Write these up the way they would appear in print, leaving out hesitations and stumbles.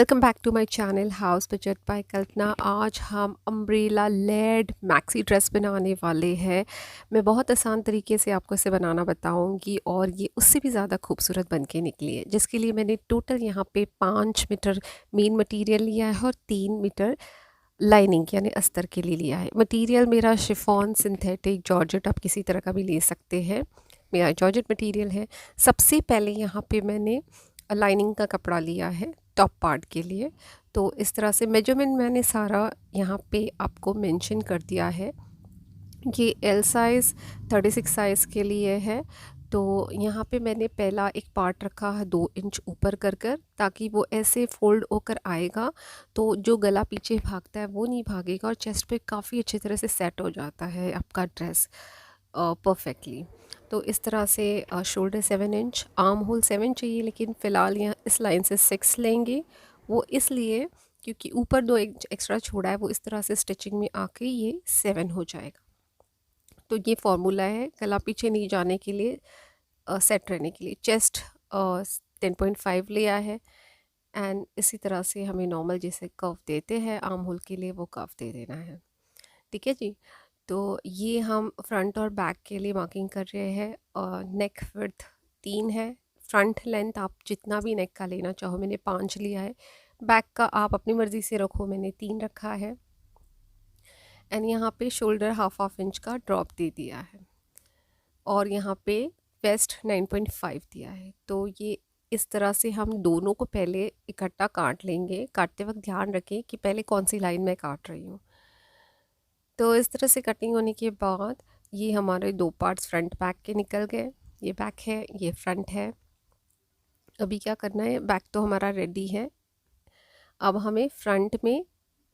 Welcome back to my channel house budget by Kalpana. आज हम umbrella lead maxi dress बनाने वाले हैं। मैं बहुत आसान तरीके से आपको इसे बनाना बताऊंगी और ये उससे भी ज़्यादा खूबसूरत बन के निकली है, जिसके लिए मैंने टोटल यहाँ पे 5 मीटर मेन मटेरियल लिया है और 3 मीटर लाइनिंग यानी अस्तर के लिए लिया है। मटेरियल मेरा शिफॉन, सिंथेटिक, जॉर्जेट, आप किसी तरह का भी ले सकते हैं। मेरा जॉर्जेट मटेरियल है। सबसे पहले यहाँ पे मैंने लाइनिंग का कपड़ा लिया है टॉप पार्ट के लिए। तो इस तरह से मेजरमेंट मैंने सारा यहाँ पे आपको मेंशन कर दिया है। ये एल साइज़ 36 साइज़ के लिए है। तो यहाँ पे मैंने पहला एक पार्ट रखा है 2 इंच ऊपर कर कर, ताकि वो ऐसे फोल्ड होकर आएगा तो जो गला पीछे भागता है वो नहीं भागेगा और चेस्ट पे काफ़ी अच्छी तरह से सेट हो जाता है आपका ड्रेस परफेक्टली। तो इस तरह से शोल्डर 7 इंच, आर्म होल 7 चाहिए, लेकिन फ़िलहाल यहाँ इस लाइन से 6 लेंगे। वो इसलिए क्योंकि ऊपर 2 इंच एक्स्ट्रा छोड़ा है, वो इस तरह से स्टिचिंग में आके ये 7 हो जाएगा। तो ये फॉर्मूला है गला पीछे नहीं जाने के लिए, सेट रहने के लिए। चेस्ट 10.5 लिया है एंड इसी तरह से हमें नॉर्मल जैसे कर्व देते हैं आर्म होल के लिए वो कर्व दे देना है। ठीक है जी। तो ये हम फ्रंट और बैक के लिए मार्किंग कर रहे हैं। और नेक विड्थ 3 है। फ्रंट लेंथ आप जितना भी नेक का लेना चाहो, मैंने 5 लिया है। बैक का आप अपनी मर्ज़ी से रखो, मैंने 3 रखा है। एंड यहाँ पे शोल्डर हाफ इंच का ड्रॉप दे दिया है और यहाँ पे वेस्ट 9.5 दिया है। तो ये इस तरह से हम दोनों को पहले इकट्ठा काट लेंगे। काटते वक्त ध्यान रखें कि पहले कौन सी लाइन में काट रही हूँ। तो इस तरह से कटिंग होने के बाद ये हमारे 2 पार्ट्स फ्रंट बैक के निकल गए। ये बैक है, ये फ्रंट है। अभी क्या करना है, बैक तो हमारा रेडी है। अब हमें फ्रंट में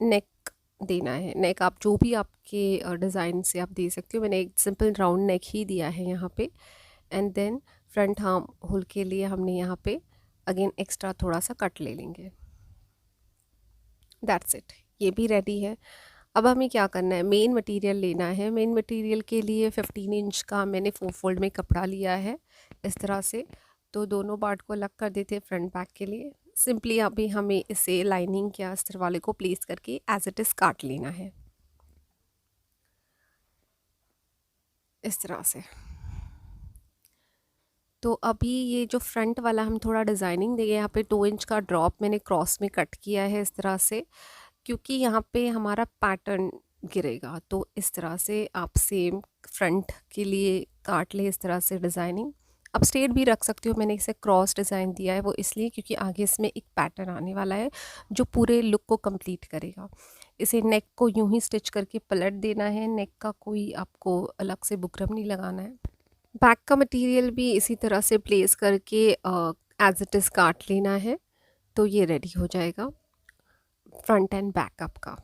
नेक देना है। नेक आप जो भी आपके डिज़ाइन से आप दे सकते हो। मैंने एक सिंपल राउंड नेक ही दिया है यहाँ पे। And then front armhole के लिए हमने यहाँ पे अगेन एक्स्ट्रा थोड़ा सा कट ले लेंगे। दैट्स इट, ये भी रेडी है। अब हमें क्या करना है, मेन मटेरियल लेना है। मेन मटेरियल के लिए 15 इंच का मैंने 4 फोल्ड में कपड़ा लिया है इस तरह से। तो दोनों पार्ट को अलग कर देते हैं फ्रंट बैक के लिए। सिंपली अभी हमें इसे लाइनिंग के अस्तर वाले को प्लेस करके एज इट इज़ काट लेना है इस तरह से। तो अभी ये जो फ्रंट वाला हम थोड़ा डिज़ाइनिंग देंगे। यहाँ पे 2 इंच का ड्रॉप मैंने क्रॉस में कट किया है इस तरह से, क्योंकि यहाँ पे हमारा पैटर्न गिरेगा। तो इस तरह से आप सेम फ्रंट के लिए काट ले इस तरह से डिज़ाइनिंग। आप स्ट्रेट भी रख सकते हो। मैंने इसे क्रॉस डिज़ाइन दिया है वो इसलिए क्योंकि आगे इसमें एक पैटर्न आने वाला है जो पूरे लुक को कंप्लीट करेगा। इसे नेक को यूं ही स्टिच करके पलट देना है। नेक का कोई आपको अलग से बुकरम नहीं लगाना है। बैक का मटेरियल भी इसी तरह से प्लेस करके एज इट इज़ काट लेना है। तो ये रेडी हो जाएगा फ्रंट एंड बैक आपका।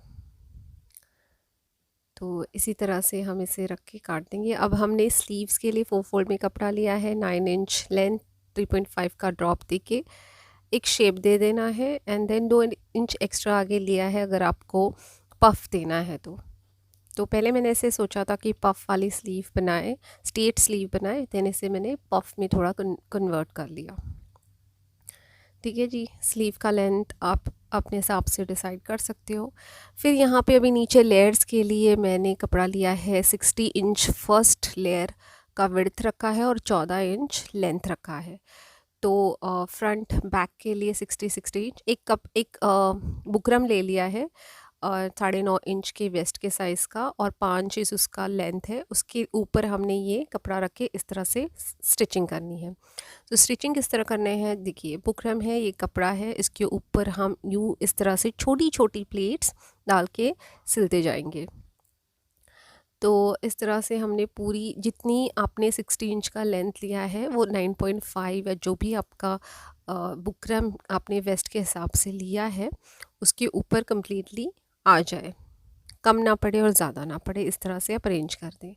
तो इसी तरह से हम इसे रख के काट देंगे। अब हमने स्लीव्स के लिए 4 फोल्ड में कपड़ा लिया है। 9 इंच लेंथ, 3.5 का ड्रॉप देके एक शेप दे देना है। एंड देन 2 इंच एक्स्ट्रा आगे लिया है अगर आपको पफ देना है तो पहले मैंने ऐसे सोचा था कि पफ वाली स्लीव बनाए, स्ट्रेट स्लीव बनाए, देन इसे मैंने पफ में थोड़ा कन्वर्ट कर लिया। ठीक है जी। स्लीव का लेंथ आप अपने हिसाब से डिसाइड कर सकते हो। फिर यहाँ पे अभी नीचे लेयर्स के लिए मैंने कपड़ा लिया है 60 इंच फर्स्ट लेयर का विड्थ रखा है और 14 इंच लेंथ रखा है। तो फ्रंट बैक के लिए 60 इंच एक बुकरम ले लिया है और 9.5 इंच के वेस्ट के साइज़ का और 5 इंच उसका लेंथ है। उसके ऊपर हमने ये कपड़ा रख के इस तरह से स्टिचिंग करनी है। तो स्टिचिंग किस तरह करने हैं, देखिए बुकरम है, ये कपड़ा है, इसके ऊपर हम यूँ इस तरह से छोटी छोटी प्लेट्स डाल के सिलते जाएंगे। तो इस तरह से हमने पूरी जितनी आपने 60 इंच का लेंथ लिया है वो 9.5 या जो भी आपका बुकरम आपने वेस्ट के हिसाब से लिया है उसके ऊपर कम्प्लीटली आ जाए, कम ना पड़े और ज़्यादा ना पड़े, इस तरह से आप अरेंज कर दें।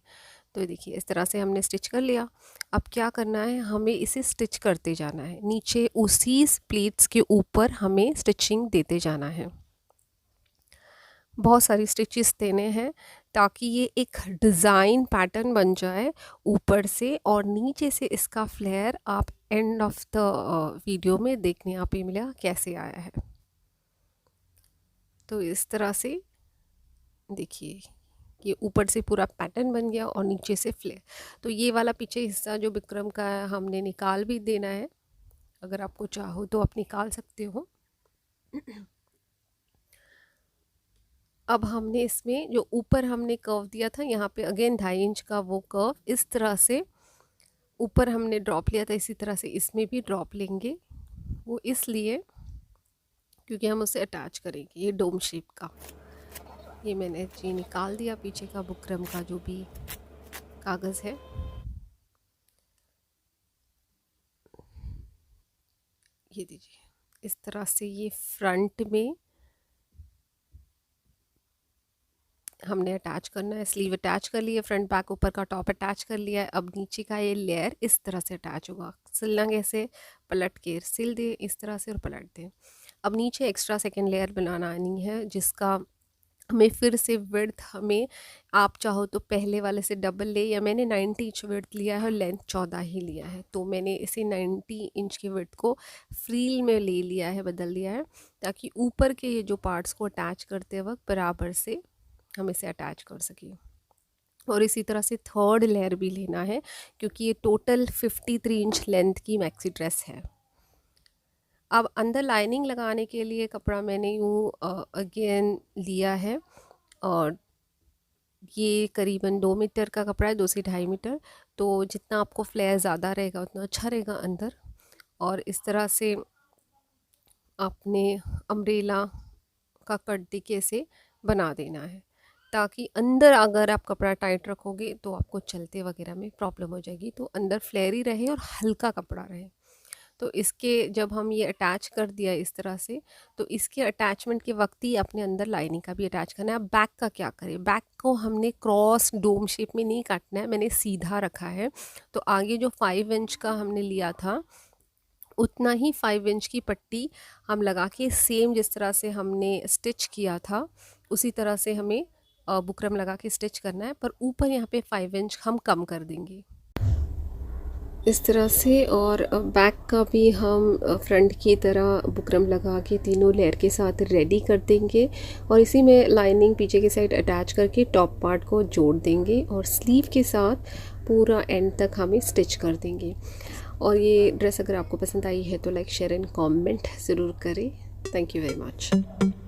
तो देखिए इस तरह से हमने स्टिच कर लिया। अब क्या करना है, हमें इसे स्टिच करते जाना है। नीचे उसी प्लेट्स के ऊपर हमें स्टिचिंग देते जाना है। बहुत सारी स्टिचेस देने हैं ताकि ये एक डिज़ाइन पैटर्न बन जाए ऊपर से, और नीचे से इसका फ्लेयर आप एंड ऑफ द वीडियो में देखने आप ही मिला कैसे आया है। तो इस तरह से देखिए ये ऊपर से पूरा पैटर्न बन गया और नीचे से फ्लेयर। तो ये वाला पीछे हिस्सा जो बिक्रम का है हमने निकाल भी देना है, अगर आपको चाहो तो आप निकाल सकते हो। अब हमने इसमें जो ऊपर हमने कर्व दिया था यहाँ पे अगेन 2.5 इंच का वो कर्व इस तरह से ऊपर हमने ड्रॉप लिया था, इसी तरह से इसमें भी ड्रॉप लेंगे। वो इसलिए क्योंकि हम उसे अटैच करेंगे ये डोम शेप का। ये मैंने जी निकाल दिया पीछे का बुकरम का जो भी कागज़ है। ये दीजिए इस तरह से ये फ्रंट में हमने अटैच करना है। स्लीव अटैच कर लिए, फ्रंट बैक ऊपर का टॉप अटैच कर लिया है। अब नीचे का ये लेयर इस तरह से अटैच होगा। सिलना कैसे, पलट के सिल दे इस तरह से और पलट दें। अब नीचे एक्स्ट्रा सेकेंड लेयर बनाना आनी है जिसका हमें फिर से विड्थ हमें आप चाहो तो पहले वाले से डबल ले, या मैंने 90 इंच विड्थ लिया है और लेंथ 14 ही लिया है, तो मैंने इसे 90 इंच की विड्थ को फ्रील में ले लिया है, बदल लिया है, ताकि ऊपर के ये जो पार्ट्स को अटैच करते वक्त बराबर से हम इसे अटैच कर सकें। और इसी तरह से थर्ड लेयर भी लेना है क्योंकि ये टोटल 53 इंच लेंथ की मैक्सी ड्रेस है। अब अंदर लाइनिंग लगाने के लिए कपड़ा मैंने यूँ अगेन लिया है और ये करीबन 2 मीटर का कपड़ा है, 2 से 2.5 मीटर। तो जितना आपको फ्लेयर ज़्यादा रहेगा उतना अच्छा रहेगा अंदर। और इस तरह से आपने अम्ब्रेला का कट देखिए से बना देना है, ताकि अंदर अगर आप कपड़ा टाइट रखोगे तो आपको चलते वगैरह में प्रॉब्लम हो जाएगी। तो अंदर फ्लेयरी रहे और हल्का कपड़ा रहे। तो इसके जब हम ये अटैच कर दिया इस तरह से, तो इसके अटैचमेंट के वक्त ही अपने अंदर लाइनिंग का भी अटैच करना है। अब बैक का क्या करें, बैक को हमने क्रॉस डोम शेप में नहीं काटना है, मैंने सीधा रखा है। तो आगे जो 5 इंच का हमने लिया था उतना ही 5 इंच की पट्टी हम लगा के सेम जिस तरह से हमने स्टिच किया था उसी तरह से हमें बुकरम लगा के स्टिच करना है, पर ऊपर यहाँ पे 5 इंच हम कम कर देंगे इस तरह से। और बैक का भी हम फ्रंट की तरह बुकरम लगा के तीनों लेयर के साथ रेडी कर देंगे और इसी में लाइनिंग पीछे की साइड अटैच करके टॉप पार्ट को जोड़ देंगे और स्लीव के साथ पूरा एंड तक हमें स्टिच कर देंगे। और ये ड्रेस अगर आपको पसंद आई है तो लाइक शेयर एंड कमेंट ज़रूर करें। Thank you very much.